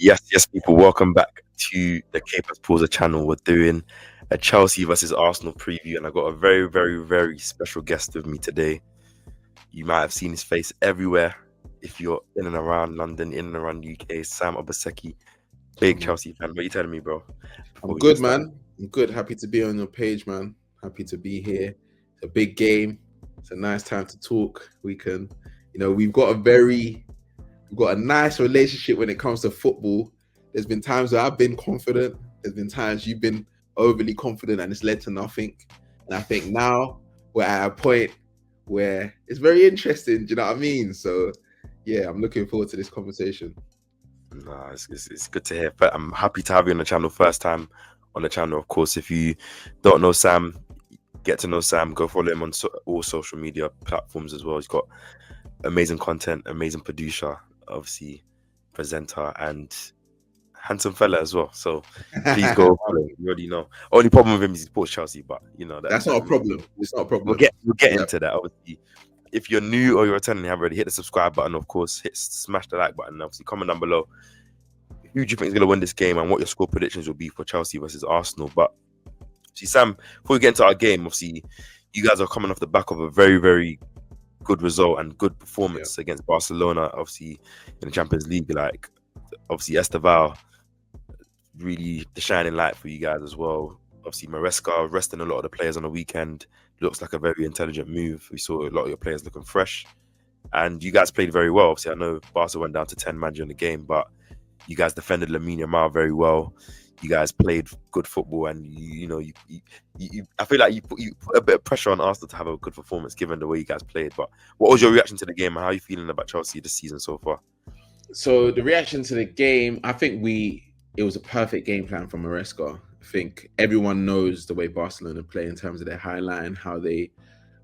Yes, people. Welcome back to the KAPE channel. We're doing a Chelsea versus Arsenal preview, and I got a very, very, very special guest with me today. You might have seen his face everywhere if you're in and around London, in and around the UK. Sam Obaseki, big Come on. Chelsea fan. What are you telling me, bro? Before I'm we get good, started, man. I'm good. Happy to be on your page, man. Happy to be here. It's a big game. It's a nice time to talk. We can, we've got a nice relationship when it comes to football. There's been times where I've been confident. There's been times you've been overly confident and it's led to nothing. And I think now we're at a point where it's very interesting. Do you know what I mean? So, yeah, I'm looking forward to this conversation. nah, it's good to hear. But I'm happy to have you on the channel. First time on the channel, of course. If you don't know Sam, get to know Sam. Go follow him on all social media platforms as well. He's got amazing content, amazing producer, obviously presenter, and handsome fella as well. So please go follow him. You already know. Only problem with him is he supports Chelsea, but you know that That's not a problem. It's not a problem. we'll get Yeah. into that. Obviously, if you're new or you're returning, you haven't already hit the subscribe button. Of course, smash the like button. Obviously, comment down below who do you think is going to win this game and what your score predictions will be for Chelsea versus Arsenal. But see, Sam, before we get into our game, obviously, you guys are coming off the back of a very, very good result and good performance against Barcelona, obviously in the Champions League. Like, obviously, Esteval, really the shining light for you guys as well. Obviously, Maresca resting a lot of the players on the weekend looks like a very intelligent move. We saw a lot of your players looking fresh, and you guys played very well. Obviously, I know Barca went down to 10 man during the game, but you guys defended Lamine Yamal very well. You guys played good football, and I feel like you put a bit of pressure on Arsenal to have a good performance given the way you guys played. But what was your reaction to the game, and how are you feeling about Chelsea this season so far? So the reaction to the game, I think it was a perfect game plan from Maresca. I think everyone knows the way Barcelona play in terms of their high line, how they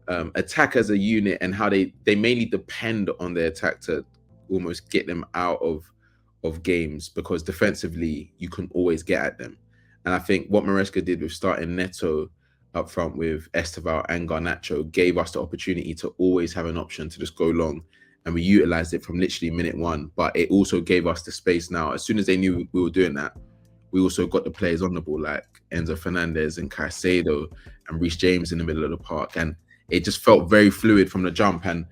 attack as a unit, and how they mainly depend on their attack to almost get them out of games, because defensively you can always get at them. And I think what Maresca did with starting Neto up front with Esteval and Garnacho gave us the opportunity to always have an option to just go long, and we utilized it from literally minute one. But it also gave us the space now. As soon as they knew we were doing that, we also got the players on the ball like Enzo Fernandez and Caicedo and Reece James in the middle of the park. And it just felt very fluid from the jump. And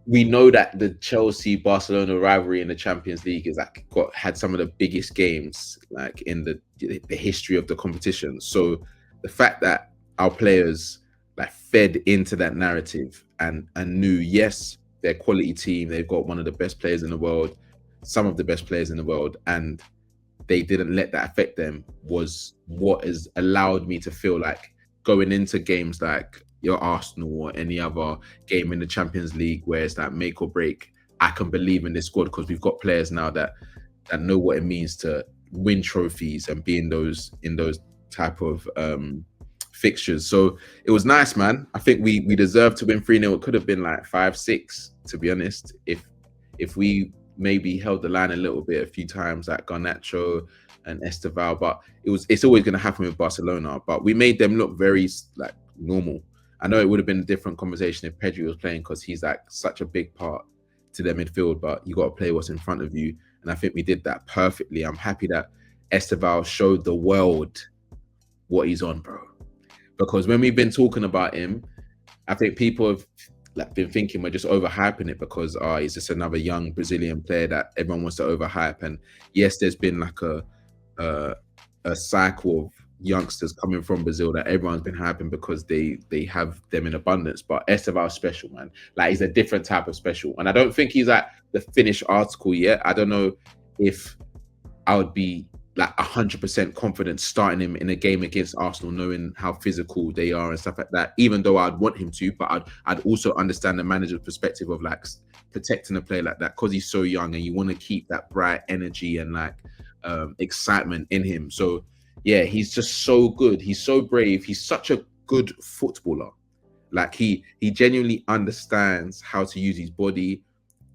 we know that the Chelsea Barcelona rivalry in the Champions League is like had some of the biggest games like in the history of the competition. So the fact that our players like fed into that narrative and knew, yes, they're a quality team, they've got one of the best players in the world, some of the best players in the world, and they didn't let that affect them, was what has allowed me to feel like going into games like your Arsenal or any other game in the Champions League where it's like make or break, I can believe in this squad because we've got players now that know what it means to win trophies and be in those type of fixtures. So it was nice, man. I think we deserved to win 3-0. It could have been like 5-6, to be honest, if we maybe held the line a little bit a few times, like Garnacho and Esteval. But it's always going to happen with Barcelona. But we made them look very like normal. I know it would have been a different conversation if Pedri was playing, because he's like such a big part to their midfield, but you got to play what's in front of you. And I think we did that perfectly. I'm happy that Esteval showed the world what he's on, bro. Because when we've been talking about him, I think people have like been thinking we're just overhyping it because he's just another young Brazilian player that everyone wants to overhype. And yes, there's been like a cycle of youngsters coming from Brazil that everyone's been hyping because they have them in abundance. But Esteval's special, man. Like, he's a different type of special. And I don't think he's at the finished article yet. I don't know if I would be like 100% confident starting him in a game against Arsenal, knowing how physical they are and stuff like that, even though I'd want him to. But I'd also understand the manager's perspective of like protecting a player like that because he's so young and you want to keep that bright energy and like excitement in him. So yeah, he's just so good. He's so brave. He's such a good footballer. Like he genuinely understands how to use his body,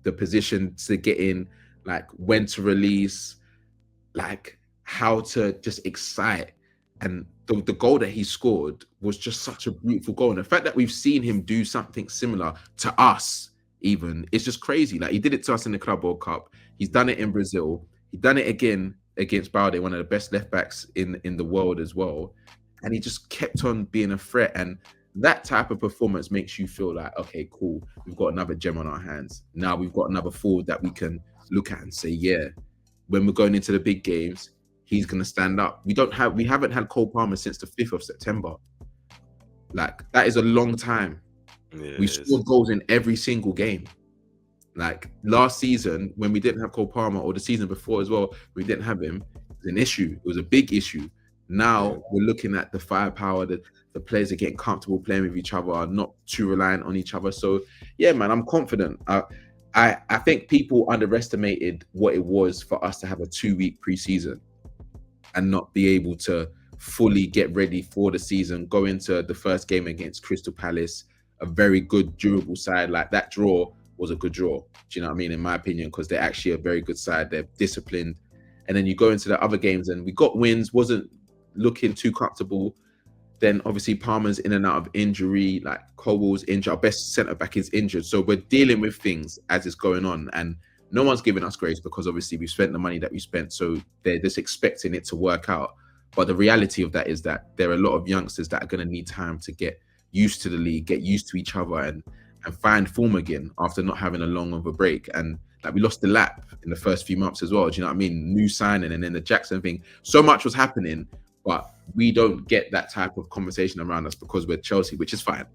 the position to get in, like when to release, like how to just excite. And the goal that he scored was just such a beautiful goal. And the fact that we've seen him do something similar to us, even, it's just crazy. Like, he did it to us in the Club World Cup. He's done it in Brazil. He done it again against Balde, one of the best left backs in the world as well, and he just kept on being a threat. And that type of performance makes you feel like, okay, cool, we've got another gem on our hands. Now we've got another forward that we can look at and say, yeah, when we're going into the big games, he's going to stand up. We haven't had Cole Palmer since the 5th of September. Like, that is a long time. Yeah, We scored goals in every single game. Like last season, when we didn't have Cole Palmer, or the season before as well, we didn't have him. It was an issue. It was a big issue. Now we're looking at the firepower that the players are getting comfortable playing with each other, are not too reliant on each other. So yeah, man, I'm confident. I think people underestimated what it was for us to have a 2-week preseason and not be able to fully get ready for the season, go into the first game against Crystal Palace, a very good, durable side. Like, that draw was a good draw. Do you know what I mean? In my opinion, because they're actually a very good side. They're disciplined. And then you go into the other games and we got wins, wasn't looking too comfortable. Then obviously Palmer's in and out of injury, like Colwell's injured, our best centre-back is injured. So we're dealing with things as it's going on. And no one's giving us grace because obviously we've spent the money that we spent. So they're just expecting it to work out. But the reality of that is that there are a lot of youngsters that are going to need time to get used to the league, get used to each other, and find form again after not having a long of a break. And like, we lost the lap in the first few months as well. Do you know what I mean? New signing, and then the Jackson thing. So much was happening, but we don't get that type of conversation around us because we're Chelsea, which is fine.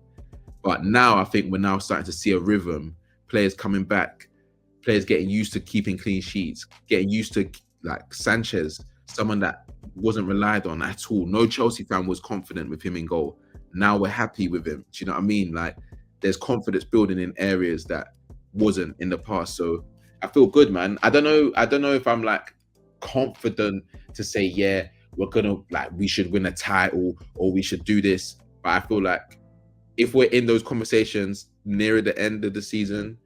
But now I think we're now starting to see a rhythm, players coming back, players getting used to keeping clean sheets, getting used to, like, Sanchez, someone that wasn't relied on at all. No Chelsea fan was confident with him in goal. Now we're happy with him. Do you know what I mean? Like, there's confidence building in areas that wasn't in the past. So I feel good, man. I don't know if I'm like confident to say, yeah, we're gonna, like, we should win a title or we should do this. But I feel like if we're in those conversations nearer the end of the season,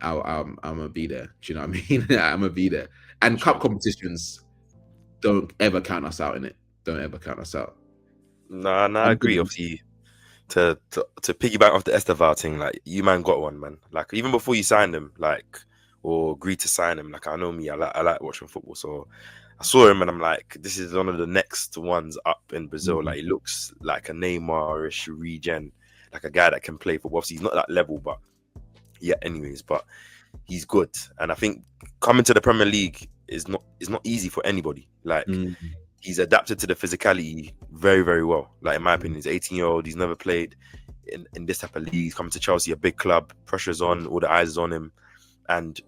I'm gonna be there. Do you know what I mean? I'm gonna be there. And cup competitions, don't ever count us out in it. Don't ever count us out. Nah, I agree. Obviously, to piggyback off the Esteval thing, like, you man got one, man. Like, even before you signed him, like, or agreed to sign him, like, I know me, I like watching football, so I saw him and I'm like, this is one of the next ones up in Brazil. Like, he looks like a Neymar-ish regen, like a guy that can play football. Obviously, he's not that level, but yeah, anyways, but he's good. And I think coming to the Premier League is not easy for anybody. Like, he's adapted to the physicality very, very well. Like, in my opinion, he's 18-year-old. He's never played in this type of league. He's coming to Chelsea, a big club. Pressure's on. All the eyes is on him. And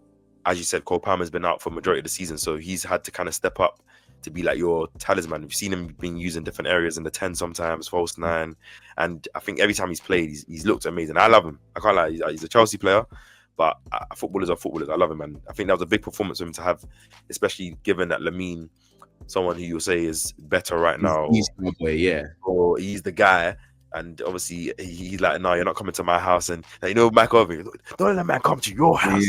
as you said, Cole Palmer's been out for majority of the season. So he's had to kind of step up to be like your talisman. We've seen him being used in different areas, in the 10 sometimes, false 9. And I think every time he's played, he's looked amazing. I love him. I can't lie. He's a Chelsea player. But footballers are footballers. I love him, man. I think that was a big performance for him to have, especially given that Lamine, someone who you'll say is better right now, he's the way, yeah, or he's the guy, and obviously he's like, no, you're not coming to my house, and like, Mike Irving, don't let that man come to your house.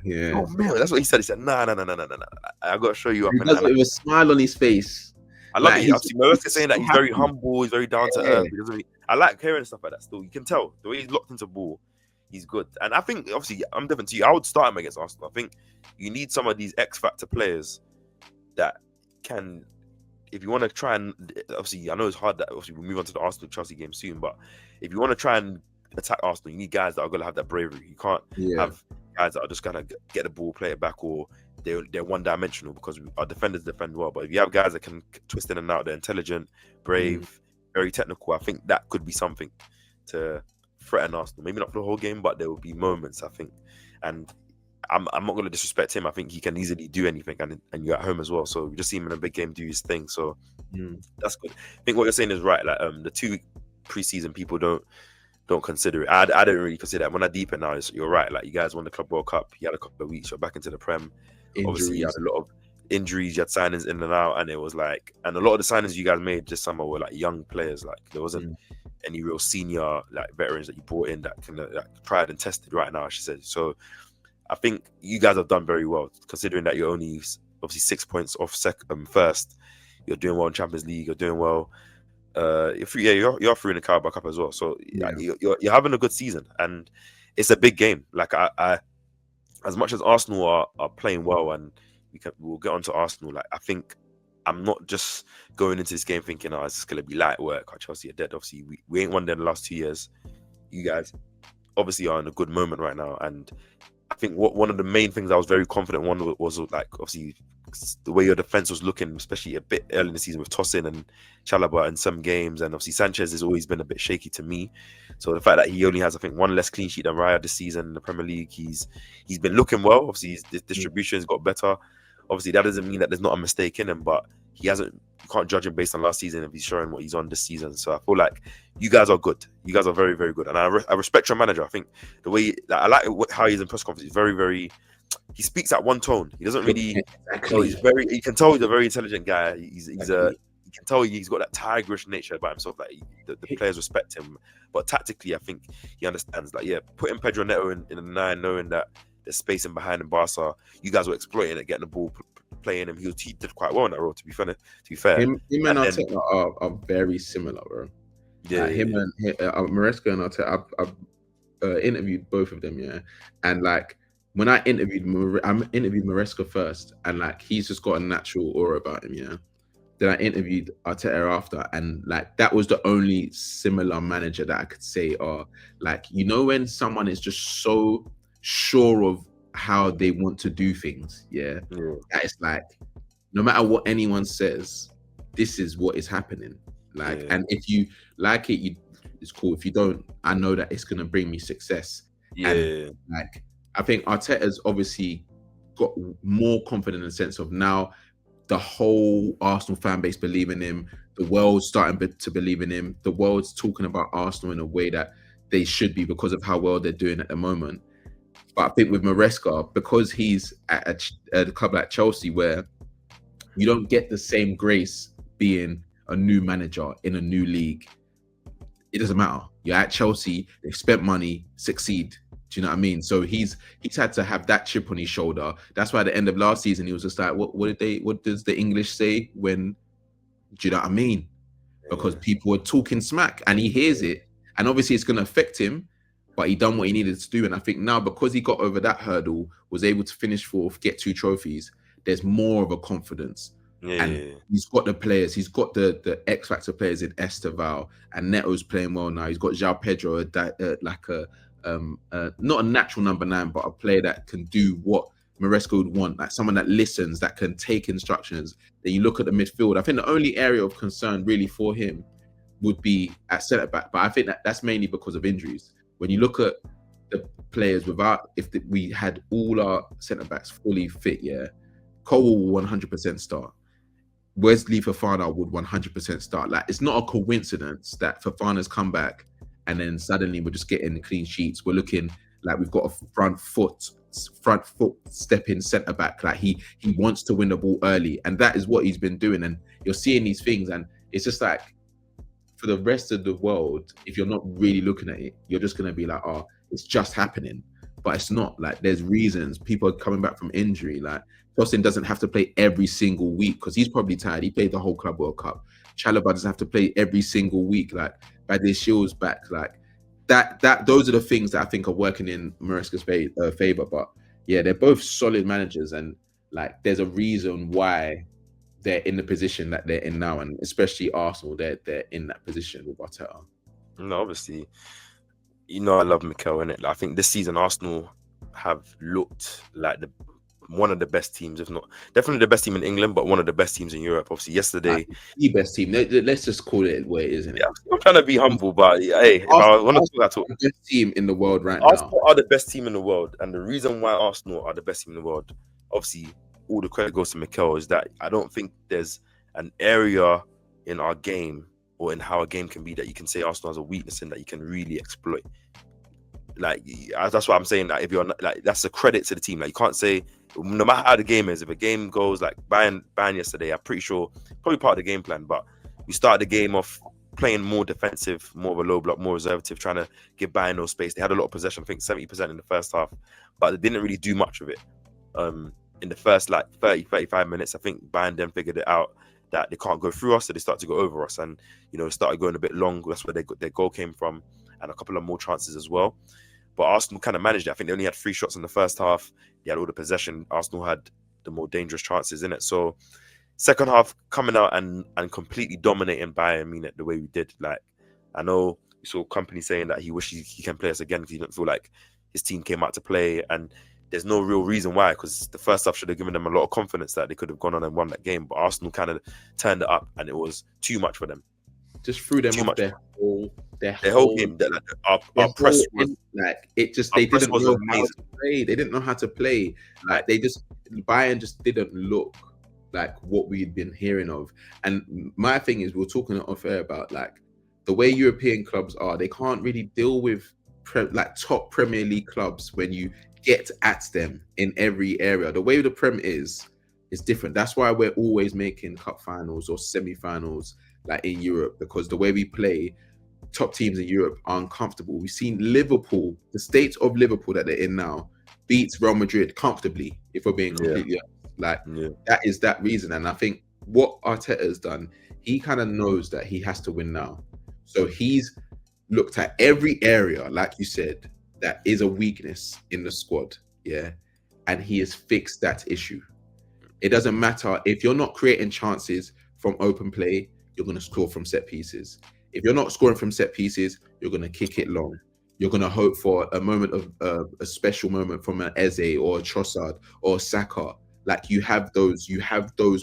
Yeah. Oh man, that's what he said. He said, no, I gotta show you up. He does it with a smile on his face. I love it. Obviously, Maresca saying that he's very humble, he's very down to earth. I like hearing stuff like that. Still, you can tell the way he's locked into ball. He's good. And I think, obviously, I'm different to you. I would start him against Arsenal. I think you need some of these X-factor players that can, if you want to try and, obviously, I know it's hard that, obviously, we'll move on to the Arsenal-Chelsea game soon, but if you want to try and attack Arsenal, you need guys that are going to have that bravery. You can't have guys that are just going to get the ball, play it back, or they're one-dimensional, because our defenders defend well. But if you have guys that can twist in and out, they're intelligent, brave, very technical, I think that could be something to threaten Arsenal. Maybe not for the whole game, but there will be moments, I think. And I'm not going to disrespect him. I think he can easily do anything, and you're at home as well. So we just see him in a big game do his thing. So that's good. I think what you're saying is right. Like, the 2-week preseason, people don't consider it. I don't really consider it. When I deepen now, you're right. Like, you guys won the Club World Cup. You had a couple of weeks. You're back into the Prem. Obviously, you had a lot of injuries. You had signings in and out, and it was like, and a lot of the signings you guys made this summer were like young players. Like, there wasn't any real senior, like, veterans that you brought in that can, like, tried and tested right now, she said. So I think you guys have done very well, considering that you're only obviously 6 points off first. You're doing well in Champions League. You're doing well. You're through in the Carabao Cup as well. So you're having a good season, and it's a big game. Like, I as much as Arsenal are playing well, and we'll get on to Arsenal. Like, I think I'm not just going into this game thinking, oh, it's just gonna be light work. Or Chelsea are dead. Obviously, we ain't won there the last 2 years. You guys obviously are in a good moment right now, and I think one of the main things I was very confident was like, obviously, the way your defense was looking, especially a bit early in the season with Tosin and Chalobah in some games, and obviously Sanchez has always been a bit shaky to me. So the fact that he only has, I think, one less clean sheet than Raya this season in the Premier League, he's been looking well. Obviously, his distribution has got better. Obviously, that doesn't mean that there's not a mistake in him, but he hasn't. You can't judge him based on last season if he's showing what he's on this season. So I feel like you guys are good. You guys are very, very good, and I respect your manager. I think the way I like how he's in press conference. He's very, very. He speaks at one tone. He doesn't really. He's very. You can tell he's a very intelligent guy. He's a. You can tell he's got that tigerish nature about himself. Like the players respect him, but tactically, I think he understands. Like, yeah, putting Pedro Neto in the 9, knowing that there's space in behind in Barca, you guys were exploiting it, getting the ball, playing him. He did quite well in that role. To be fair, him and Arteta are very similar, bro. Yeah, and Maresca and Arteta. I've interviewed both of them, yeah, and like when I interviewed Maresca first, and like he's just got a natural aura about him, yeah. Then I interviewed Arteta after, and like that was the only similar manager that I could say, like, you know, when someone is just so sure of how they want to do things, yeah. That it's like no matter what anyone says, this is what is happening. Like, and if you like it, it's cool. If you don't, I know that it's gonna bring me success. Yeah. And like I think Arteta's obviously got more confident in the sense of now the whole Arsenal fan base believe in him. The world's starting to believe in him. The world's talking about Arsenal in a way that they should be because of how well they're doing at the moment. But I think with Maresca, because he's at a club like Chelsea, where you don't get the same grace being a new manager in a new league, it doesn't matter. You're at Chelsea, they've spent money, succeed. Do you know what I mean? So he's had to have that chip on his shoulder. That's why at the end of last season, he was just like, what does the English say when, do you know what I mean? Because people were talking smack and he hears it. And obviously it's going to affect him, but he done what he needed to do. And I think now because he got over that hurdle, was able to finish fourth, get 2 trophies, there's more of a confidence. And he's got the players. He's got the X Factor players in Esteval, and Neto's playing well now. He's got João Pedro, not a natural number 9, but a player that can do what Maresca would want, like someone that listens, that can take instructions. Then you look at the midfield. I think the only area of concern really for him would be at centre back, but I think that's mainly because of injuries. When you look at the players we had all our centre backs fully fit, yeah, Cole will 100% start. Wesley Fofana would 100% start. Like, it's not a coincidence that Fofana's come back and then suddenly we're just getting clean sheets. We're looking like we've got a front foot stepping centre back. Like he wants to win the ball early, and that is what he's been doing. And you're seeing these things, and it's just like for the rest of the world, if you're not really looking at it, you're just gonna be like, oh, it's just happening. But it's not. Like, there's reasons. People are coming back from injury. Like, Tosin doesn't have to play every single week because he's probably tired. He played the whole Club World Cup. Chalobah doesn't have to play every single week. Like, Badiashiel's back. Like, those are the things that I think are working in Maresca's favor. But yeah, they're both solid managers, and like, there's a reason why they're in the position that they're in now, and especially Arsenal, they're in that position with Arteta. No, obviously, you know I love Mikel, innit? Like, I think this season Arsenal have looked like one of the best teams, if not definitely the best team in England, but one of the best teams in Europe. Obviously, yesterday, the best team. Let's just call it where it is, isn't it? Yeah, I'm trying to be humble, but hey, if I want to talk, the best team in the world right Arsenal now. are the best team in the world, and the reason why Arsenal are the best team in the world, obviously, all the credit goes to Mikel, is that I don't think there's an area in our game or in how a game can be that you can say Arsenal has a weakness in that you can really exploit. Like, that's what I'm saying. That if you're not, like, that's a credit to the team. Like, you can't say, no matter how the game is, if a game goes like Bayern yesterday, I'm pretty sure probably part of the game plan, but we started the game off playing more defensive, more of a low block, more reservative, trying to give Bayern no space. They had a lot of possession, I think 70% in the first half, but they didn't really do much of it. In the first like 35 minutes, I think Bayern then figured it out that they can't go through us, so they start to go over us, and started going a bit long. That's where their goal came from, and a couple of more chances as well. But Arsenal kind of managed it. I think they only had 3 shots in the first half. They had all the possession. Arsenal had the more dangerous chances in it. So second half coming out and completely dominating Bayern Munich the way we did. Like, I know we saw Company saying that he wishes he can play us again because he didn't feel like his team came out to play, and there's no real reason why, because the first half should have given them a lot of confidence that they could have gone on and won that game. But Arsenal kind of turned it up, and it was too much for them. Just threw them Too off much. their Their whole whole game. Our press was like it just our they press didn't was know how amazing. to play. They didn't know how to play. Like Bayern just didn't look like what we'd been hearing of. And my thing is, we were talking off air about like the way European clubs are. They can't really deal with like top Premier League clubs when you get at them in every area. The way the Prem is different. That's why we're always making cup finals or semi-finals like in Europe, because the way we play, top teams in Europe are uncomfortable. We've seen Liverpool, the state of Liverpool that they're in now, beats Real Madrid comfortably, if we're being completely honest. Like, that is that reason. And I think what Arteta has done, he kind of knows that he has to win now. So he's looked at every area, like you said, that is a weakness in the squad, yeah, and he has fixed that issue. It doesn't matter if you're not creating chances from open play, you're going to score from set pieces. If you're not scoring from set pieces, you're going to kick it long. You're going to hope for a moment of a special moment from an Eze or a Trossard or a Saka. Like, you have those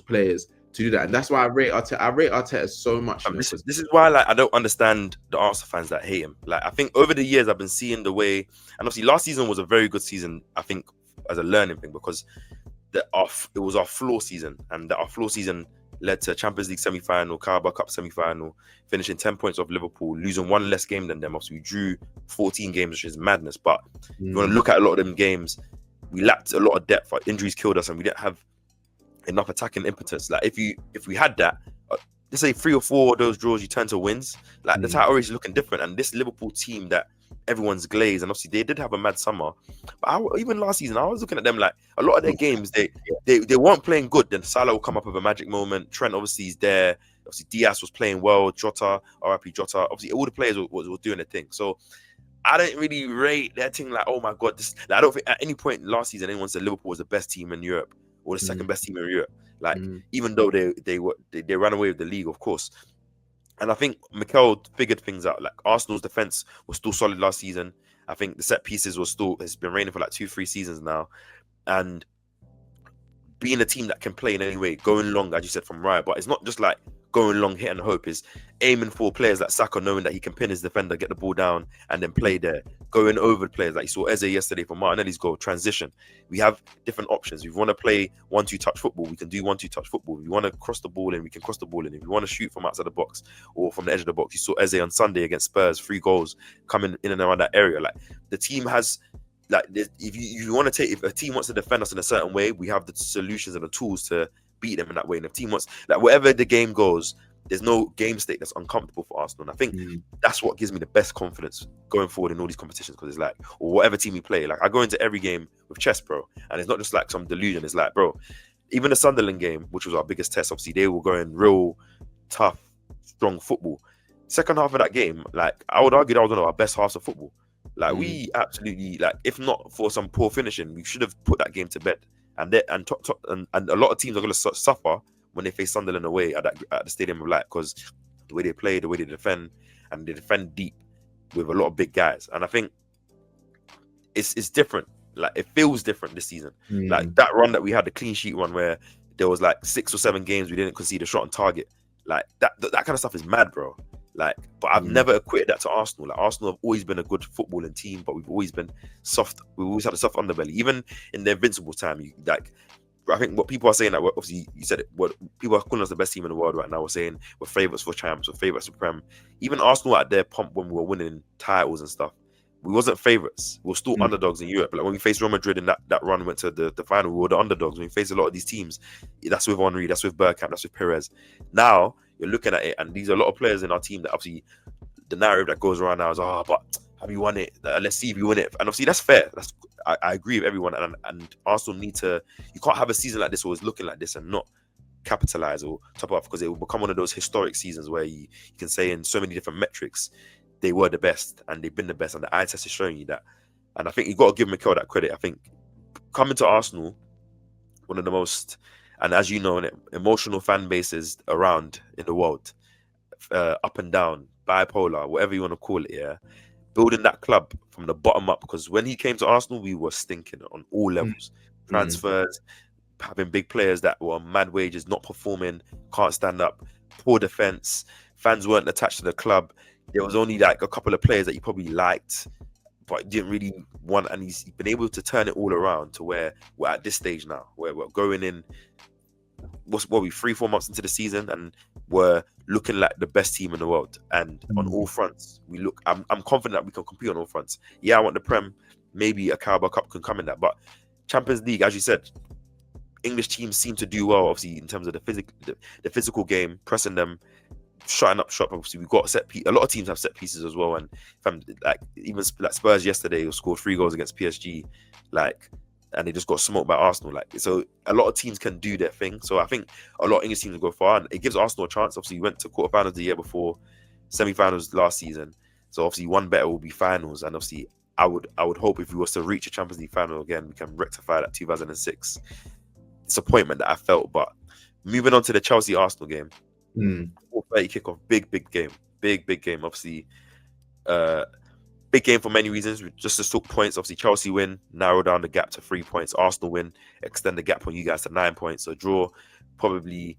players to do that, and that's why I rate Arteta. I rate Arteta so much. This is why, like, I don't understand the Arsenal fans that hate him. Like, I think over the years I've been seeing the way, and obviously last season was a very good season, I think, as a learning thing, because it was our floor season, and that our floor season led to Champions League semi-final, Carabao Cup semi-final, finishing 10 points off Liverpool, losing one less game than them. Obviously, we drew 14 games, which is madness. But if you want to look at a lot of them games, we lacked a lot of depth. Our injuries killed us, and we didn't have enough attacking impetus. Like, if we had that, let's say 3 or 4 of those draws you turn to wins, like the title is looking different. And this Liverpool team that everyone's glazed, and obviously they did have a mad summer, but even last season I was looking at them like a lot of their games they weren't playing good. Then Salah will come up with a magic moment. Trent obviously is there. Obviously Diaz was playing well. Jota, RIP Jota. Obviously all the players were doing their thing. So I don't really rate their thing like, oh my god, this. Like, I don't think at any point last season anyone said Liverpool was the best team in Europe or the second best team in Europe. Like, even though they ran away with the league, of course. And I think Mikel figured things out. Like, Arsenal's defense was still solid last season. I think the set pieces has been reigning for like 2-3 seasons now. And being a team that can play in any way, going long, as you said, from right, but it's not just like going long, hit and hope. Is aiming for players like Saka, knowing that he can pin his defender, get the ball down, and then play there. Going over players like you saw Eze yesterday for Martinelli's goal, transition. We have different options. If we want to play 1-2 touch football, we can do 1-2 touch football. If we want to cross the ball in, we can cross the ball in. If we want to shoot from outside the box or from the edge of the box, you saw Eze on Sunday against Spurs, 3 goals coming in and around that area. Like, the team has, like, if a team wants to defend us in a certain way, we have the solutions and the tools to beat them in that way. And if team wants, like, wherever the game goes, there's no game state that's uncomfortable for Arsenal. And I think that's what gives me the best confidence going forward in all these competitions, because it's like, or whatever team we play, like, I go into every game with chest, bro, and it's not just like some delusion. It's like, bro, even the Sunderland game, which was our biggest test, obviously they were going real tough, strong football. Second half of that game, like, I would argue that was one of our best halves of football. Like, we absolutely, like, if not for some poor finishing, we should have put that game to bed. And a lot of teams are going to suffer when they face Sunderland away at the Stadium of Light, because the way they play, the way they defend, and they defend deep with a lot of big guys. And I think it's different. Like, it feels different this season. Like, that run that we had, the clean sheet run, where there was like 6 or 7 games we didn't concede a shot on target. Like, that kind of stuff is mad, bro. Like, but I've never equated that to Arsenal. Like, Arsenal have always been a good footballing team, but we've always been soft. We've always had a soft underbelly. Even in the Invincible time, I think what people are saying, that obviously you said it, what people are calling us the best team in the world right now. We're saying we're favourites for champs, we're favourites for Prem. Even Arsenal at their pump when we were winning titles and stuff, we wasn't favourites. We were still underdogs in Europe. Like, when we faced Real Madrid in that run, went to the final, we were the underdogs. When we faced a lot of these teams, that's with Henry, that's with Bergkamp, that's with Perez. Now you're looking at it, and these are a lot of players in our team that obviously the narrative that goes around now is, oh, but have you won it? Let's see if you win it. And obviously that's fair. I agree with everyone. And Arsenal need to. You can't have a season like this or it's looking like this and not capitalize or top up, because it will become one of those historic seasons where you can say in so many different metrics they were the best and they've been the best, and the eye test is showing you that. And I think you got to give Mikel that credit. I think coming to Arsenal, one of the most, and as you know, emotional fan bases around in the world, up and down, bipolar, whatever you want to call it. Yeah, building that club from the bottom up. Because when he came to Arsenal, we were stinking on all levels. Mm. Transfers, having big players that were on mad wages, not performing, can't stand up, poor defense. Fans weren't attached to the club. There was only like a couple of players that he probably liked, but didn't really want. And he's been able to turn it all around to where we're at this stage now, where we're going in. What we 3-4 months into the season, and we're looking like the best team in the world. And on all fronts, we look. I'm confident that we can compete on all fronts. Yeah, I want the Prem. Maybe a Carabao Cup can come in that, but Champions League, as you said, English teams seem to do well, obviously, in terms of the physical game, pressing them, shutting up shop. Obviously, we've got a lot of teams have set pieces as well. And if I'm like, even like Spurs yesterday scored 3 goals against PSG, like, and they just got smoked by Arsenal. Like, so a lot of teams can do their thing. So I think a lot of English teams will go far, and it gives Arsenal a chance. Obviously, we went to quarterfinals the year before, semi-finals last season. So obviously, one better will be finals, and obviously, I would hope if we was to reach a Champions League final again, we can rectify that 2006 disappointment that I felt. But moving on to the Chelsea Arsenal game, 4:30 kickoff, big game, big game. Obviously, big game for many reasons. Just to talk points, obviously Chelsea win, narrow down the gap to 3 points. Arsenal win, extend the gap on you guys to 9 points. So draw, probably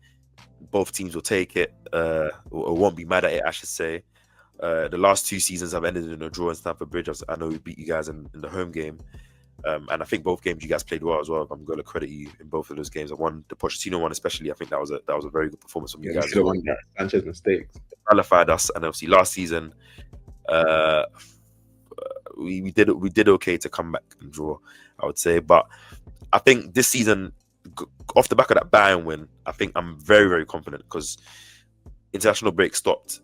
both teams will take it, or won't be mad at it, I should say. The last 2 seasons have ended in a draw in Stamford Bridge. I know we beat you guys in the home game. And I think both games you guys played well as well. I'm going to credit you in both of those games. I won the Pochettino one, especially. I think that was a very good performance from you guys. The one that Sanchez mistakes qualified us, and obviously last season, we did okay to come back and draw, I would say. But I think this season, off the back of that Bayern win, I think I'm very, very confident, because international break stopped.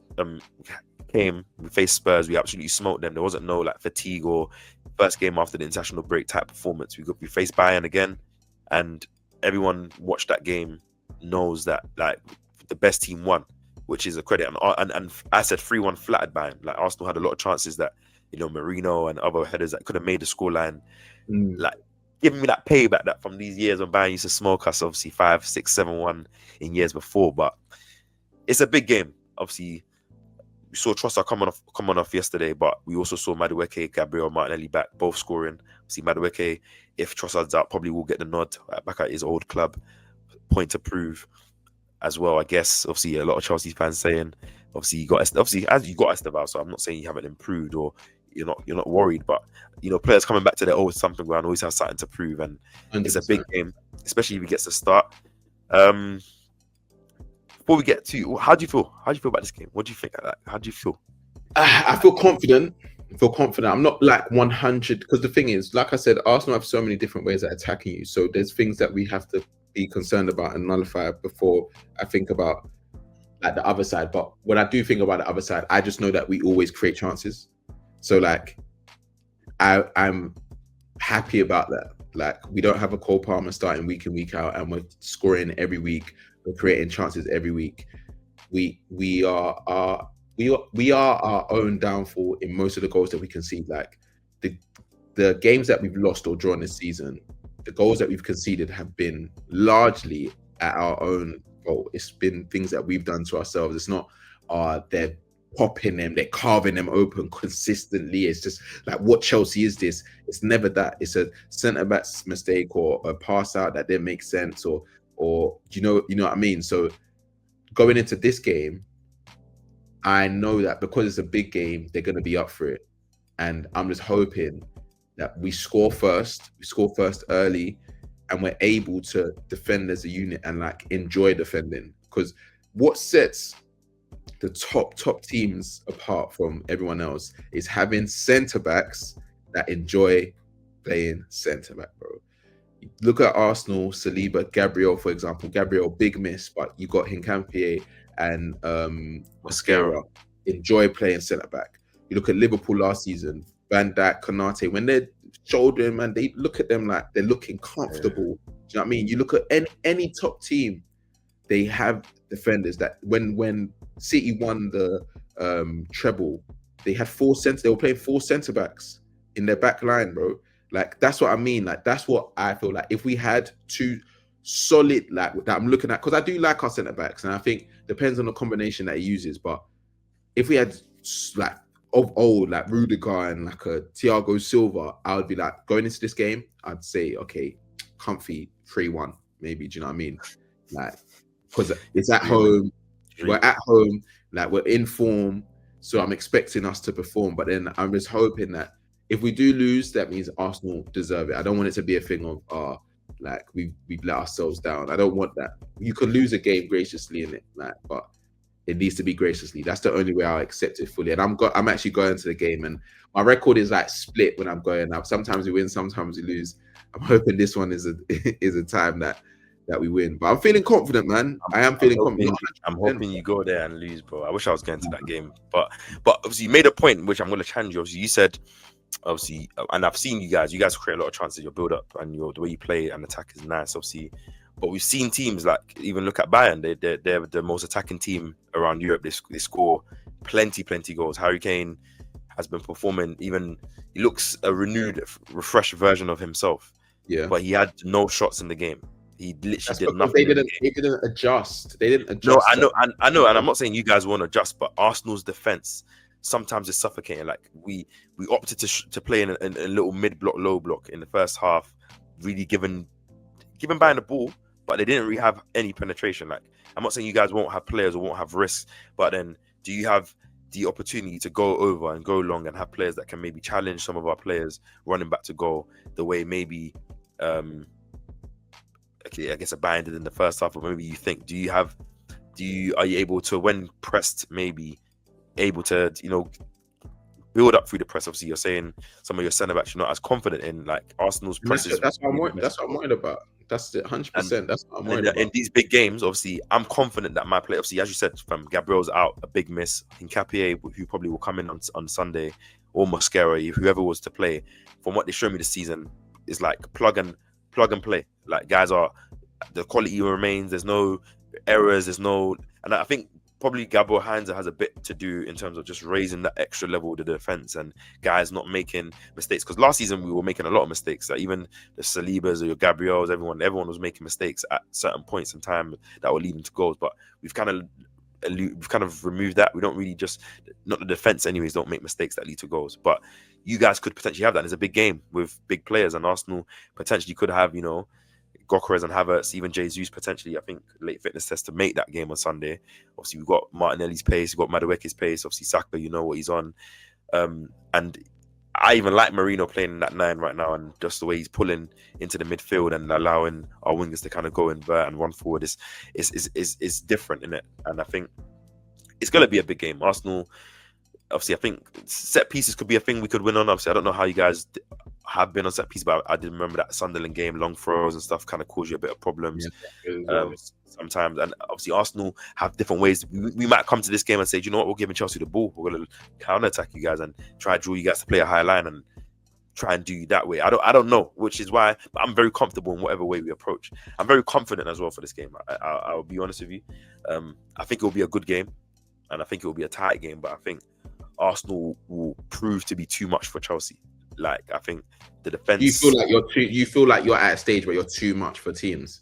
We faced Spurs, we absolutely smoked them. There wasn't no like fatigue or first game after the international break type performance. We faced Bayern again, and everyone watched that game knows that like the best team won, which is a credit. And I said 3-1 flattered Bayern. Like, Arsenal had a lot of chances that, Marino and other headers that could have made the scoreline. Like, giving me that payback that from these years when Bayern used to smoke us, obviously 5, 6, 7-1 in years before. But it's a big game. Obviously, we saw Trossard come on off yesterday, but we also saw Madueke, Gabriel Martinelli back, both scoring. See, Madueke, if Trossard's out, probably will get the nod back at his old club. Point to prove as well, I guess. Obviously, a lot of Chelsea fans saying, obviously, as you got Esteval, so I'm not saying you haven't improved or you're not worried, but players coming back to their old something ground always have something to prove, and 100%. It's a big game, especially if he gets to start. Before we get to, how do you feel? How do you feel about this game? What do you think? How do you feel? I feel confident. I'm not like 100, because the thing is, like I said, Arsenal have so many different ways of attacking you. So there's things that we have to be concerned about and nullify before I think about like the other side. But when I do think about the other side, I just know that we always create chances. So like, I'm happy about that. Like, we don't have a Cole Palmer starting week in, week out, and we're scoring every week. We're creating chances every week. We are our own downfall in most of the goals that we concede. Like, the games that we've lost or drawn this season, the goals that we've conceded have been largely at our own fault. It's been things that we've done to ourselves. It's not they're popping them, they're carving them open consistently. It's just like, what Chelsea is this? It's never that. It's a centre-back's mistake or a pass out that didn't make sense, or you know what I mean? So going into this game, I know that because it's a big game, they're going to be up for it. And I'm just hoping that we score first early, and we're able to defend as a unit and like enjoy defending. Because what sets the top teams apart from everyone else is having centre-backs that enjoy playing centre-back, bro. Look at Arsenal, Saliba, Gabriel, for example. Gabriel, big miss, but you got Hincapié and Mascara enjoy playing centre-back. You look at Liverpool last season, Van Dijk, Konate, when they're shouldering, man, they look at them like they're looking comfortable. Do you know what I mean? You look at any top team, they have defenders that when City won the treble, they had they were playing 4 centre-backs in their back line, bro. Like, that's what I mean. Like, that's what I feel like. If we had 2 solid like that I'm looking at, because I do like our centre backs, and I think depends on the combination that he uses. But if we had like of old like Rudiger and like a Thiago Silva, I would be like going into this game, I'd say okay, comfy 3-1 maybe. Do you know what I mean? Like, because it's at home, we're at home, like we're in form, so I'm expecting us to perform. But then I'm just hoping that if we do lose, that means Arsenal deserve it. I don't want it to be a thing of like we've let ourselves down. I don't want that. You can lose a game graciously in it, like, but it needs to be graciously. That's the only way I'll accept it fully. And I'm actually going to the game, and my record is like split when I'm going out. Sometimes we win, sometimes we lose. I'm hoping this one is a time that we win. But I'm feeling confident, man. I am feeling confident. I'm hoping you go there and lose, bro. I wish I was going to that game. But obviously you made a point, which I'm going to challenge you. Obviously, you said, obviously, and I've seen you guys create a lot of chances, your build up and the way you play and attack is nice, obviously. But we've seen teams like, even look at Bayern, they're the most attacking team around Europe. They score plenty goals. Harry Kane has been performing, even he looks a renewed, refreshed version of himself. Yeah. But he had no shots in the game. He literally did nothing. They didn't adjust. They didn't adjust. No, I know, and I'm not saying you guys won't adjust, but Arsenal's defense sometimes is suffocating. Like we opted to play in a little mid block, low block in the first half, really giving Bayern the ball, but they didn't really have any penetration. Like, I'm not saying you guys won't have players or won't have risks, but then do you have the opportunity to go over and go long and have players that can maybe challenge some of our players running back to goal the way maybe I guess a Bayern did in the first half, or maybe you think, are you able to, when pressed, maybe able to, build up through the press? Obviously, you're saying some of your centre backs you're not as confident in, like Arsenal's press. That's what I'm worried about. That's it, 100%. That's what I'm worried about. In these big games, obviously, I'm confident that my play, obviously, as you said, from Gabriel's out, a big miss. I think KAPE, who probably will come in on Sunday, or Mosquera, whoever was to play, from what they showed me this season, is like plug and play. Like, guys the quality remains. There's no errors. And I think probably Gabriel Heinze has a bit to do in terms of just raising that extra level of the defense and guys not making mistakes. Because last season we were making a lot of mistakes. Like, even the Salibas or your Gabriels, everyone was making mistakes at certain points in time that were leading to goals. But we've kind of removed that. We don't really not the defense anyways, don't make mistakes that lead to goals. But you guys could potentially have that. It's a big game with big players, and Arsenal potentially could have, Gokeres and Havertz, even Jesus potentially, I think, late fitness test to make that game on Sunday. Obviously, we've got Martinelli's pace, we've got madueke's pace, obviously Saka, what he's on. And I even like Marino playing in that 9 right now, and just the way he's pulling into the midfield and allowing our wingers to kind of go invert and run forward is different in it. And I think it's going to be a big game. Arsenal, obviously, I think set pieces could be a thing we could win on. Obviously, I don't know how you guys have been on set pieces, but I did remember that Sunderland game, long throws and stuff kind of cause you a bit of problems sometimes. And obviously, Arsenal have different ways. We might come to this game and say, do you know what, we're giving Chelsea the ball. We're going to counter-attack you guys and try to draw you guys to play a high line and try and do you that way. I don't know, which is why, but I'm very comfortable in whatever way we approach. I'm very confident as well for this game. I'll be honest with you. I think it will be a good game, and I think it will be a tight game, but I think Arsenal will prove to be too much for Chelsea. Like, I think the defense. You feel like you're at a stage where you're too much for teams.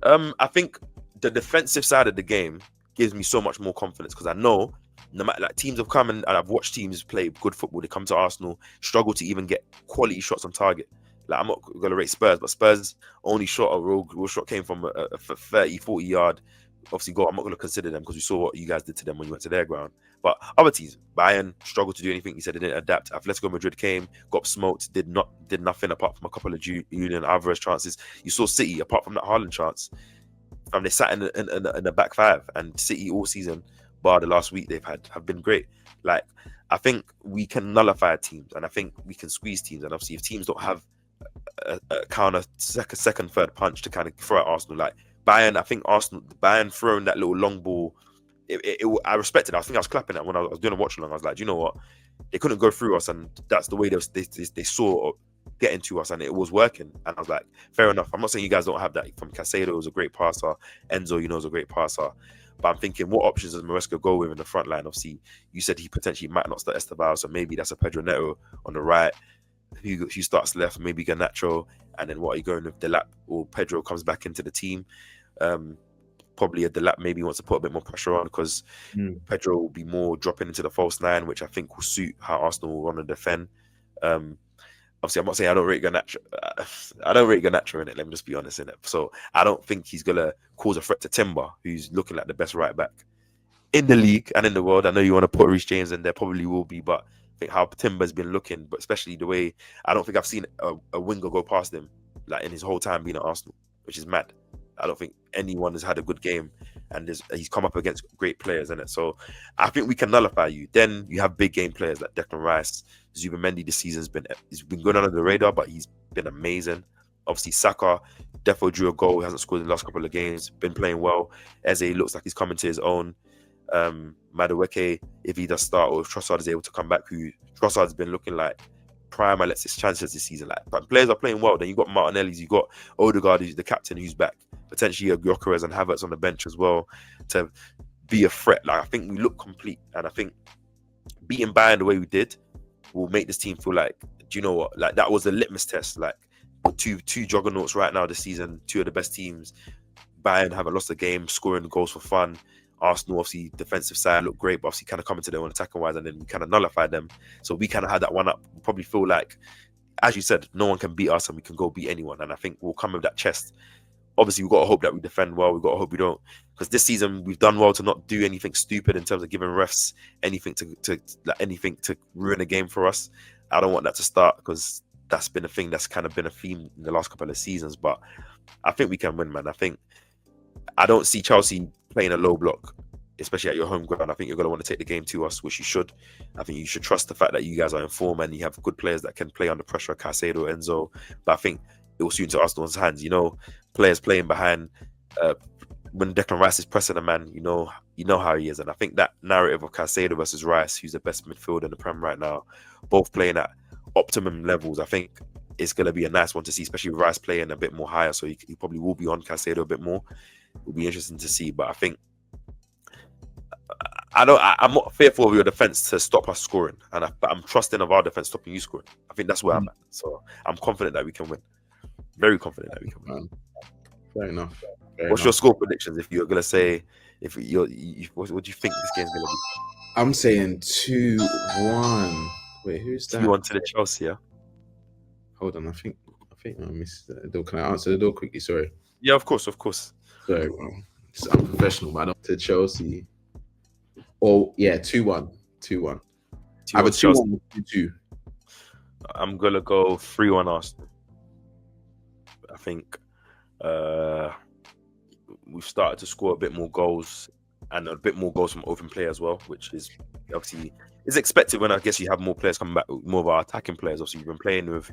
I think the defensive side of the game gives me so much more confidence, because I know no matter, like, teams have come and I've watched teams play good football. They come to Arsenal, struggle to even get quality shots on target. Like, I'm not going to rate Spurs, but Spurs' only shot, a real shot, came from a 30, 40 yard. Obviously, goal. I'm not going to consider them because we saw what you guys did to them when you went to their ground. But other teams, Bayern struggled to do anything. He said they didn't adapt. Atletico Madrid came, got smoked, did nothing apart from a couple of Julian Alvarez chances. You saw City, apart from that Haaland chance, they sat in the back five. And City all season, bar the last week have been great. Like, I think we can nullify teams, and I think we can squeeze teams. And obviously, if teams don't have a counter second, third punch to kind of throw at Arsenal, like Bayern, I think Bayern throwing that little long ball, I respected it. I think I was clapping that when I was doing a watch along. I was like, do you know what? They couldn't go through us, and that's the way they saw getting to us, and it was working. And I was like, fair enough. I'm not saying you guys don't have that. From Caicedo was a great passer. Enzo, is a great passer. But I'm thinking, what options does Maresca go with in the front line? Obviously, you said he potentially might not start Esteban, so maybe that's a Pedro Neto on the right. who starts left, maybe Garnacho, and then what are you going with Delap or Pedro comes back into the team? Probably a Delap maybe wants to put a bit more pressure on because Pedro will be more dropping into the false nine, which I think will suit how Arsenal will want to defend. Obviously, I'm not saying I don't rate Garnacho. I don't rate Garnacho in it. Let me just be honest in it. So I don't think he's gonna cause a threat to Timber, who's looking like the best right back in the league and in the world. I know you want to put Reece James in there, probably will be, but I think how Timber's been looking, but especially the way I don't think I've seen a winger go past him like in his whole time being at Arsenal, which is mad. I don't think anyone has had a good game, and he's come up against great players in it. So I think we can nullify you. Then you have big game players like Declan Rice, Zubimendi. This season's he's been going under the radar, but he's been amazing. Obviously, Saka defo drew a goal. He hasn't scored in the last couple of games. Been playing well. Eze looks like he's coming to his own. Madueke, if he does start, or if Trossard is able to come back, who Trossard's been looking like prime Alexis chances this season. Like, but players are playing well. Then you got Martinelli's, you got Odegaard, who's the captain, who's back. Potentially a Gyökeres and Havertz on the bench as well to be a threat. Like, I think we look complete, and I think beating Bayern the way we did will make this team feel like, do you know what? Like, that was a litmus test. Like, two juggernauts right now this season, two of the best teams. Bayern haven't lost a game, scoring goals for fun. Arsenal, obviously, defensive side looked great, but obviously kind of coming to their own attacking wise, and then we kind of nullified them. So we kind of had that one up. We probably feel like, as you said, no one can beat us, and we can go beat anyone. And I think we'll come with that chest. Obviously, we've got to hope that we defend well. We've got to hope we don't, because this season we've done well to not do anything stupid in terms of giving refs anything to ruin a game for us. I don't want that to start, because that's been a thing that's kind of been a theme in the last couple of seasons. But I think we can win, man. I don't see Chelsea playing a low block, especially at your home ground. I think you're going to want to take the game to us, which you should. I think you should trust the fact that you guys are in form and you have good players that can play under pressure, Caicedo, Enzo. But I think it will suit to Arsenal's hands. You know, players playing behind, when Declan Rice is pressing a man, you know how he is. And I think that narrative of Caicedo versus Rice, who's the best midfielder in the Prem right now, both playing at optimum levels, I think it's going to be a nice one to see, especially with Rice playing a bit more higher. So he probably will be on Caicedo a bit more. It'll be interesting to see. But I think I'm not fearful of your defense to stop us scoring, but I'm trusting of our defense stopping you scoring. I think that's where I'm at. So I'm confident that we can win. Very confident that we can win. Fair enough. What's your score predictions? If you're gonna say, what do you think this game's gonna be? I'm saying 2-1. Wait, who's that? 2-1 to the Chelsea. Yeah. Hold on, I think I missed the door. Can I answer the door quickly? Sorry. Yeah, of course. Sorry, well, it's unprofessional, but I don't to Chelsea. Oh yeah, 2-1. 2-1. I have a 2-1, 2-2. I'm gonna go 3-1 Arsenal. I think we've started to score a bit more goals and a bit more goals from open play as well, which is obviously is expected when I guess you have more players coming back, more of our attacking players. Obviously, you've been playing with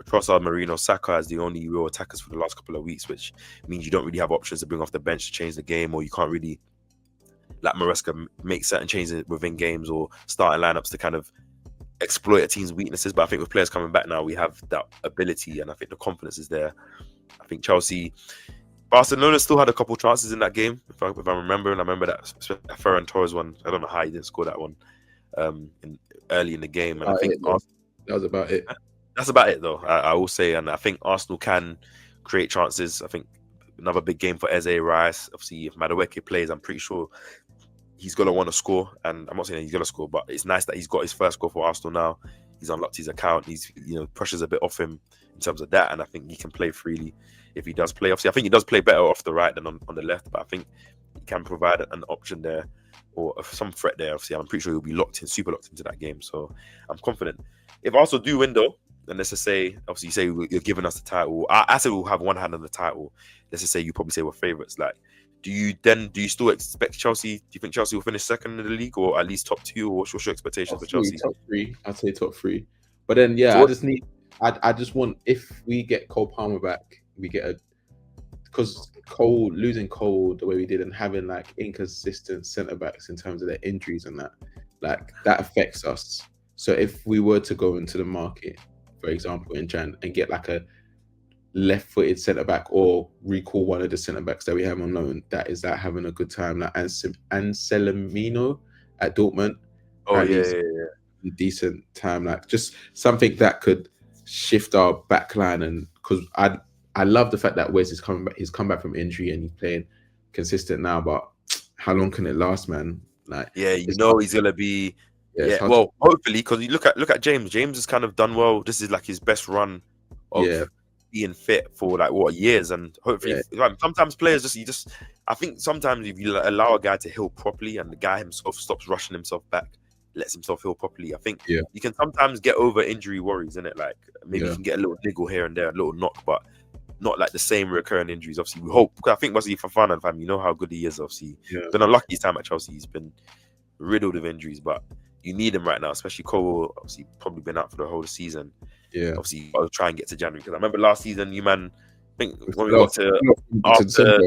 Trossard, Marino, Saka as the only real attackers for the last couple of weeks, which means you don't really have options to bring off the bench to change the game, or you can't really, like Maresca, make certain changes within games or starting lineups to kind of exploit a team's weaknesses. But I think with players coming back now, we have that ability, and I think the confidence is there. I think Barcelona still had a couple chances in that game, if I remember, and I remember that Ferran Torres one. I don't know how he didn't score that one early in the game, and I think that was about it. That's about it, though. I will say, and I think Arsenal can create chances. I think another big game for Eze, Rice. Obviously, if Madueke plays, I'm pretty sure he's going to want to score. And I'm not saying he's going to score, but it's nice that he's got his first goal for Arsenal now. He's unlocked his account. He's, pressure's a bit off him in terms of that. And I think he can play freely if he does play. Obviously, I think he does play better off the right than on the left, but I think he can provide an option there or some threat there. Obviously, I'm pretty sure he'll be super locked into that game. So I'm confident. If Arsenal do win, though, and let's just say, obviously, you say you're giving us the title. I said we'll have one hand on the title. Let's just say you probably say we're favourites. Like, do you still expect Chelsea? Do you think Chelsea will finish second in the league or at least top two? Or what's your expectations for Chelsea? Top three. I'd say top three. But then, yeah, so I just want, if we get Cole Palmer back, we get because losing Cole the way we did and having like inconsistent centre backs in terms of their injuries and that affects us. So if we were to go into the market, for example, in Jan and get like a left-footed centre back or recall one of the centre backs that we have on loan, that having a good time, like Anselmino at Dortmund. Oh yeah. decent time, like just something that could shift our back line. And because I love the fact that Wes is coming back, he's come back from injury and he's playing consistent now, but how long can it last, man? Like, Yeah, it's hard, he's gonna be. it's Yeah, hard to, well, hopefully, because you look at James. James has kind of done well. This is like his best run yeah, of being fit for like what years, and hopefully, yeah, like, sometimes players just. I think sometimes if you allow a guy to heal properly, and the guy himself stops rushing himself back, lets himself heal properly, I think yeah, you can sometimes get over injury worries, in it. Like maybe you yeah, can get a little niggle here and there, a little knock, but not like the same recurring injuries. Obviously, we hope. Because I think mostly for fun and fam, you know how good he is. Obviously, yeah, been unlucky his time at Chelsea. He's been riddled with injuries, but you need him right now, especially Cole. Obviously, probably been out for the whole season. yeah. Obviously, I'll try and get to January because I remember last season, you man. I think It's when we a lot, got to to after December.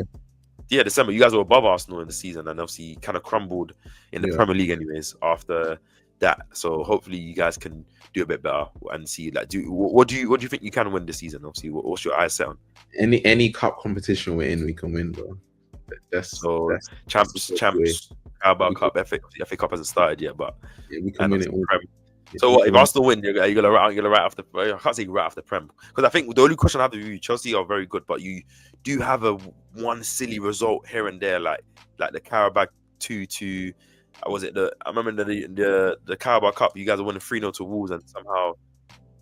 December, you guys were above Arsenal in the season, and obviously kind of crumbled in the Yeah. Premier League, anyways. After that, so hopefully you guys can do a bit better and see like what do you think you can win this season? Obviously, what's your eyes set on? Any cup competition we're in, we can win, bro. That's So that's the best way. champs, Carabao We can, Cup, FA Cup hasn't started yet, but yeah, we can and win it obviously all. Prem. Yeah, So we what, can if win it. Arsenal win, you're gonna write off the. I can't say right off the Prem because I think the only question I have with you, Chelsea are very good, but you do have a one silly result here and there, like the Carabao 2-2. Was it I remember the Carabao Cup. You guys are winning 3-0 to Wolves, and somehow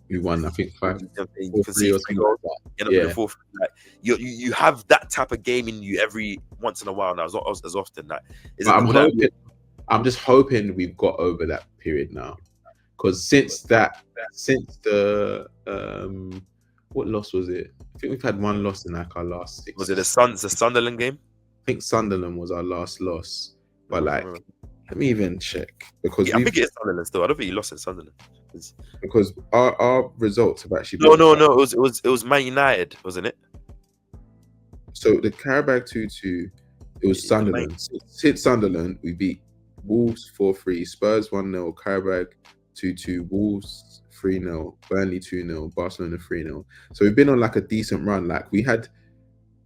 We won, I think, you 4-3 concede or three something like goals. that. You're not winning Yeah. 4. Like you have that type of game in you every once in a while now. It's not as often. Like, But would that be? I'm just hoping we've got over that period now. Because since the what loss was it? I think we've had one loss in like our last Was it six. the Sunderland game? I think Sunderland was our last loss. But I can't like, remember. let me even check because Yeah, I think it is Sunderland still. I don't think you lost in Sunderland. because our results have actually No, been no, quite. no. It was Man United, wasn't it? So the Carabao 2-2, it was It was Man. Sunderland. Since Sunderland, we beat Wolves 4-3, Spurs 1-0, Carabao 2-2, Wolves 3-0, Burnley 2-0, Barcelona 3-0. So we've been on like a decent run. Like we had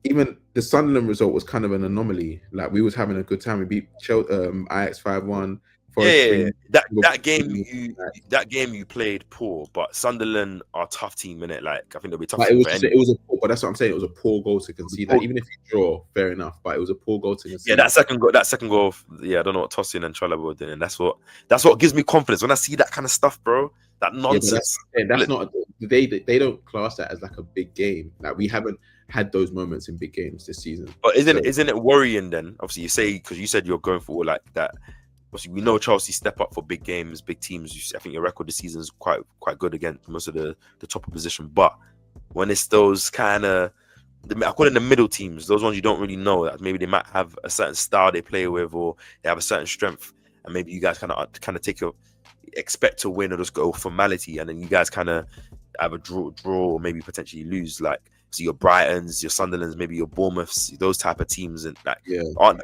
even the Sunderland result was kind of an anomaly. Like we was having a good time. We beat Ajax 5-1, Forest Yeah. 3. That game you played poor, but Sunderland are a tough team, innit? Like I think they'll be tough But it team was for just any. it was a poor, but that's what I'm saying. It was a poor goal to concede. Like even if you draw, fair enough. But it was a poor goal to Yeah, concede. that second goal. Yeah, I don't know what Tosin and Chalobah were doing. That's what gives me confidence when I see that kind of stuff, bro. That Yeah, but nonsense. that's not they don't class that as like a big game. Like we haven't had those moments in big games this season. But So isn't it worrying then? Obviously, you say because you said you're going for like that. Obviously, we know Chelsea step up for big games, big teams. I think your record this season is quite good against most of the top opposition. But when it's those kind of, I call it the middle teams, those ones you don't really know that maybe they might have a certain style they play with, or they have a certain strength, and maybe you guys kind of take your expect to win or just go formality, and then you guys kind of have a draw, or maybe potentially lose. Like, so your Brightons, your Sunderlands, maybe your Bournemouths, those type of teams, and like, yeah,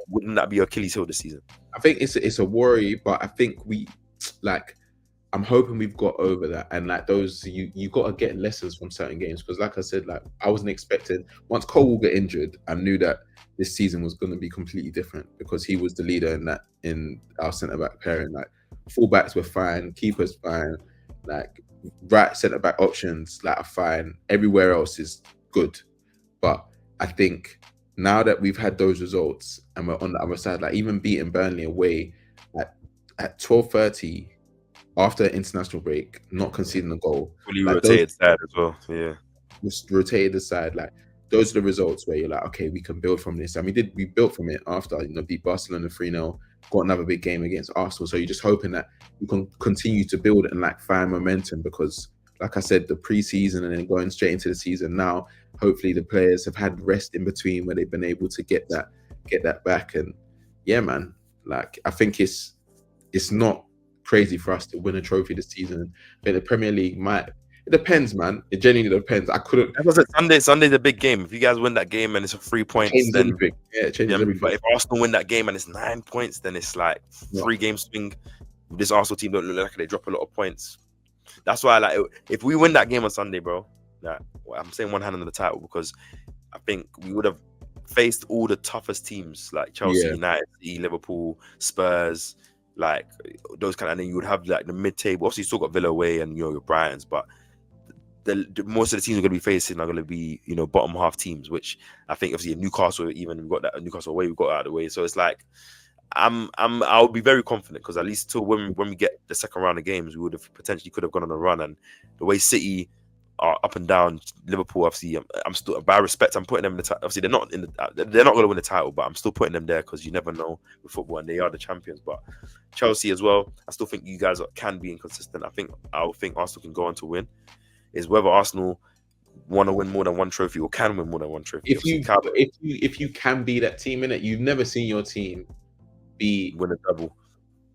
wouldn't that be your Achilles heel this season? I think it's a worry, but I think we like I'm hoping we've got over that. And like those you got to get lessons from certain games because like I said, like I wasn't expecting once Cole will get injured, I knew that this season was going to be completely different because he was the leader in our centre back pairing. Like fullbacks were fine, keepers fine, like right centre back options like are fine. Everywhere else is good, but I think now that we've had those results and we're on the other side, like even beating Burnley away at 12:30 after international break, not conceding a goal, Fully like those rotated side as well. Yeah. just rotated aside, like those are the results where you're like, okay, we can build from this. And we built from it after beat Barcelona 3-0, got another big game against Arsenal. So you're just hoping that you can continue to build and like find momentum because like I said, the preseason and then going straight into the season now, hopefully the players have had rest in between where they've been able to get that back. And yeah, man, like I think it's not crazy for us to win a trophy this season. I think the Premier League might. It depends, man. It genuinely depends. I couldn't. As I said, Sunday's a big game. If you guys win that game and it's a 3 points, Changes then everything. Yeah, it changes yeah, everything. but if Arsenal win that game and it's 9 points, then it's like Yeah. 3 game swing. This Arsenal team don't look like they drop a lot of points. That's why, like, if we win that game on Sunday, bro, like, I'm saying one hand on the title because I think we would have faced all the toughest teams like Chelsea, Yeah. United, Liverpool, Spurs. like those kind of, and then you would have like the mid-table. Obviously, you still got Villa away and your Brightons, but the most of the teams we're going to be facing are going to be bottom half teams, which I think obviously in Newcastle, even we've got that Newcastle away, we've got out of the way. So it's like I'll be very confident, because at least till when we get the second round of games, we would have potentially could have gone on a run. And the way City are up and down, Liverpool obviously, I'm still, by respect, I'm putting them in the obviously they're not going to win the title, but I'm still putting them there because you never know with football, and they are the champions. But Chelsea as well, I still think you guys can be inconsistent. I think Arsenal can go on to win. Is whether Arsenal want to win more than one trophy or can win more than one trophy. If you can be that team in it, you've never seen your team be win a double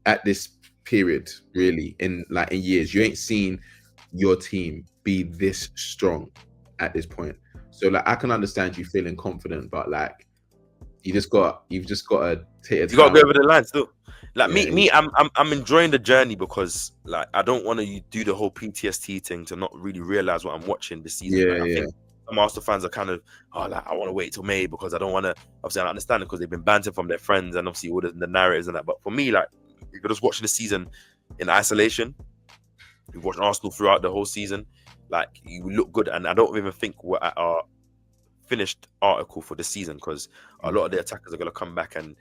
at this period, really, in years. You ain't seen your team be this strong at this point. So I can understand you feeling confident, but you've just got to take it. You got to go over the line still. I'm enjoying the journey, because I don't want to do the whole PTSD thing to not really realize what I'm watching this season. I think some Arsenal fans are kind of, I want to wait till May because I don't want to. Obviously, I understand it because they've been bantered from their friends and obviously all the narratives and that. But for me, if you're just watching the season in isolation, you've watched Arsenal throughout the whole season, you look good. And I don't even think we're at our finished article for the season, because a lot of the attackers are going to come back. And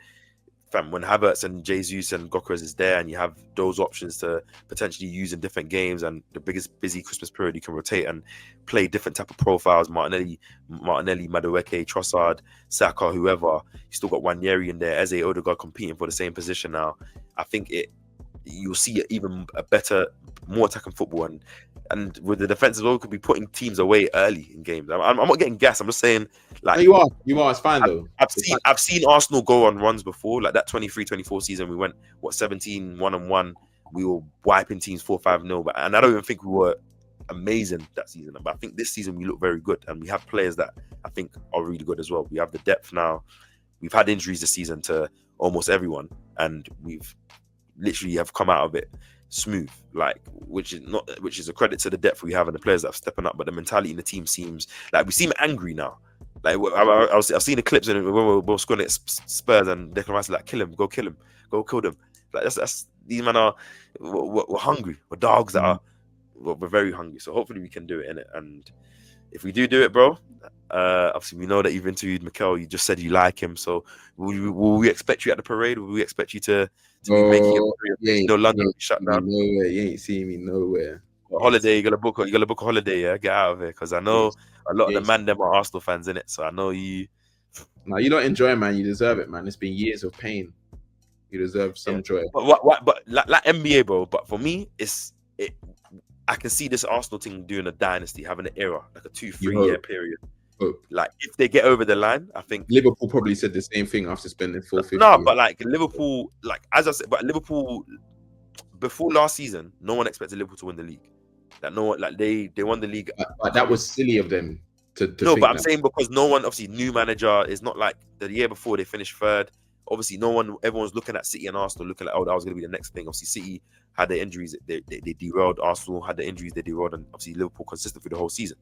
when Havertz and Jesus and Gokras is there, and you have those options to potentially use in different games, and the biggest busy Christmas period, you can rotate and play different type of profiles. Martinelli, Madueke, Trossard, Saka, whoever. You still got Wanyeri in there, Eze, Odegaard competing for the same position now. I think you'll see even a better, more attacking football, and with the defense as well, could be putting teams away early in games. I'm not getting gas. I'm just saying, no, you are. It's fine though. I've seen Arsenal go on runs before, like that 23-24 season. We went 17-1-1. We were wiping teams 4-5-0, and I don't even think we were amazing that season. But I think this season we look very good, and we have players that I think are really good as well. We have the depth now. We've had injuries this season to almost everyone, and we've literally have come out of it smooth, which is a credit to the depth we have and the players that have stepping up. But the mentality in the team seems we seem angry now. I've seen the clips and we're scoring at Spurs, and Declan Rice kill him, go kill him, go kill them. That's these men are we're hungry. We're dogs that are we're very hungry. So hopefully we can do it, innit? And if we do it, bro, obviously we know that you've interviewed Mikel. You just said you like him, so will we expect you at the parade? Will we expect you to be making it? London shut down. Nowhere. You ain't seeing me nowhere. Holiday, you gotta book a holiday, yeah. Get out of here, because I know a lot of the man them are Arsenal fans, in it. So I know you. No, you don't enjoy, man. You deserve it, man. It's been years of pain. You deserve some joy. But like NBA, bro. But for me, I can see this Arsenal thing doing a dynasty, having an era, like a 2-3 year period. Hope. If they get over the line, I think Liverpool probably said the same thing after spending 450. No, but Liverpool, as I said, but Liverpool before last season, no one expected Liverpool to win the league. They won the league. But that was silly of them to no, think but I'm saying because no one, obviously, new manager is not like the year before they finished third. Obviously, everyone's looking at City and Arsenal, looking like, that was going to be the next thing. Obviously, City had their injuries, they derailed. Arsenal had the injuries, they derailed, and obviously Liverpool consistent through the whole season.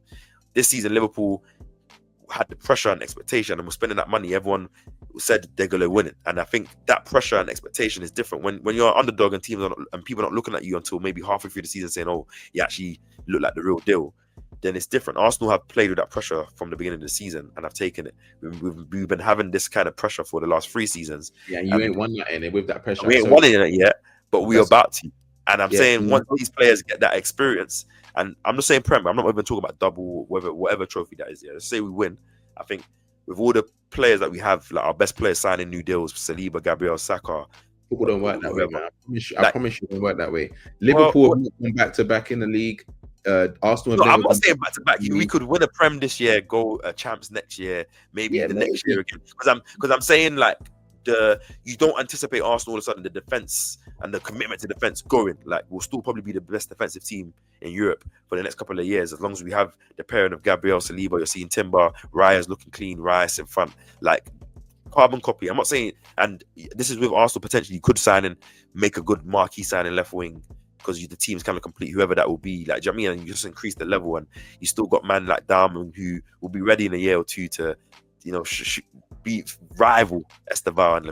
This season, Liverpool had the pressure and expectation, and we're spending that money. Everyone said they're going to win it, and I think that pressure and expectation is different when you're an underdog and teams and people are not looking at you until maybe halfway through the season, saying, "Oh, you actually look like the real deal." Then it's different. Arsenal have played with that pressure from the beginning of the season and have taken it. We've been having this kind of pressure for the last 3 seasons. Yeah, you ain't won that in it with that pressure. We ain't won it in it yet, but we're about to. And I'm saying once these players get that experience, and I'm not saying Prem, I'm not even talking about double, whatever trophy that is. Yeah, let's say we win. I think with all the players that we have, like our best players signing new deals, Saliba, Gabriel, Saka. Football don't work that way, man. I promise you, it don't work that way. Liverpool have not gone back to back in the league. Arsenal. I'm not saying back to back. We could win a Prem this year, go champs next year, maybe the next year again. Because I'm saying you don't anticipate Arsenal all of a sudden the defense and the commitment to defense going. We'll still probably be the best defensive team in Europe for the next couple of years, as long as we have the pairing of Gabriel, Saliba. You're seeing Timber, Raya's looking clean, Rice in front, carbon copy. I'm not saying, and this is with Arsenal potentially. You could sign and make a good marquee signing left wing, because the team's kind of complete, whoever that will be. Do you know what I mean? And you just increase the level, and you still got man like Diamond who will be ready in a year or two to, beat rival Esteval and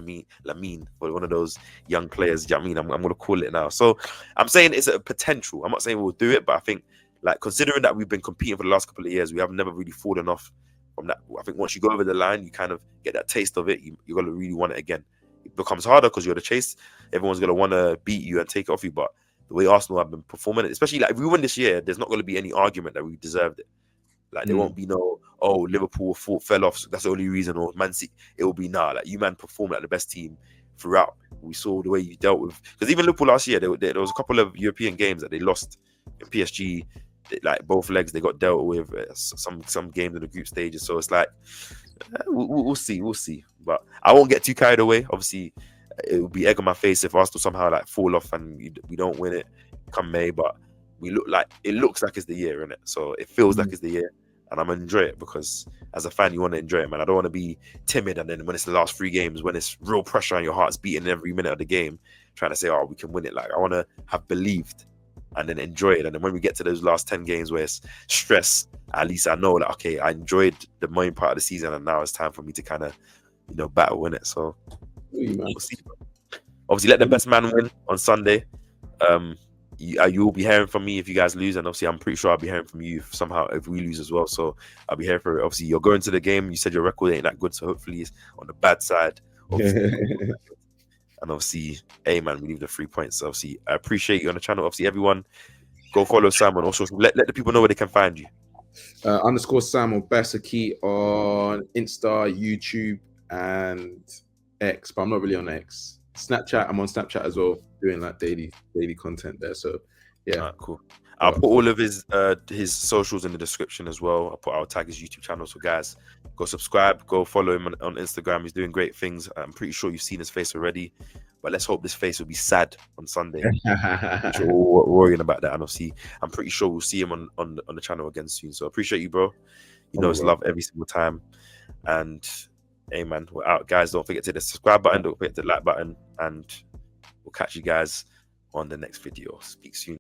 Lamine for one of those young players. You know what I mean? I'm gonna call it now. So I'm saying it's a potential. I'm not saying we'll do it, but I think like considering that we've been competing for the last couple of years, we have never really fallen off from that. I think once you go over the line, you kind of get that taste of it. You're gonna really want it again. It becomes harder because you're the chase. Everyone's gonna want to beat you and take it off you, but the way Arsenal have been performing, especially like if we win this year, there's not going to be any argument that we deserved it. Like there won't be no, oh, Liverpool fell off, so that's the only reason, or Man City. It will be like you man performed like the best team throughout. We saw the way you dealt with, because even Liverpool last year, there was a couple of European games that they lost. In PSG, like both legs, they got dealt with. Some games in the group stages, so it's like we'll see. But I won't get too carried away. Obviously, it will be egg on my face if Arsenal somehow like fall off and we don't win it come May, but it looks like it's the year, innit? So it feels like it's the year, and I'm gonna enjoy it because as a fan, you want to enjoy it, man. I don't want to be timid, and then when it's the last 3 games, when it's real pressure and your heart's beating every minute of the game, trying to say, oh, we can win it. Like I want to have believed and then enjoy it, and then when we get to those last 10 games where it's stress, at least I know that okay, I enjoyed the main part of the season, and now it's time for me to kind of battle win it. So we'll see. Obviously, let the best man win on Sunday. You will be hearing from me if you guys lose, and obviously, I'm pretty sure I'll be hearing from you somehow if we lose as well. So I'll be here for it. Obviously, you're going to the game. You said your record ain't that good, so hopefully it's on the bad side. And obviously, hey man, we need the 3 points. So obviously, I appreciate you on the channel. Obviously, everyone, go follow Simon. Also, let the people know where they can find you. _ Sam or Basaki on Insta, YouTube, and X, but I'm not really on X. Snapchat, I'm on Snapchat as well, doing like daily content there. So yeah, cool. I'll put all of his socials in the description as well. I'll tag his YouTube channel. So guys, go subscribe, go follow him on Instagram. He's doing great things. I'm pretty sure you've seen his face already, but let's hope this face will be sad on Sunday. We're worrying about that, and obviously I'm pretty sure we'll see him on the channel again soon. So I appreciate you, bro. It's love every single time. And hey man, we're out, guys. Don't forget to hit the subscribe button, don't forget the like button, and we'll catch you guys on the next video. Speak soon.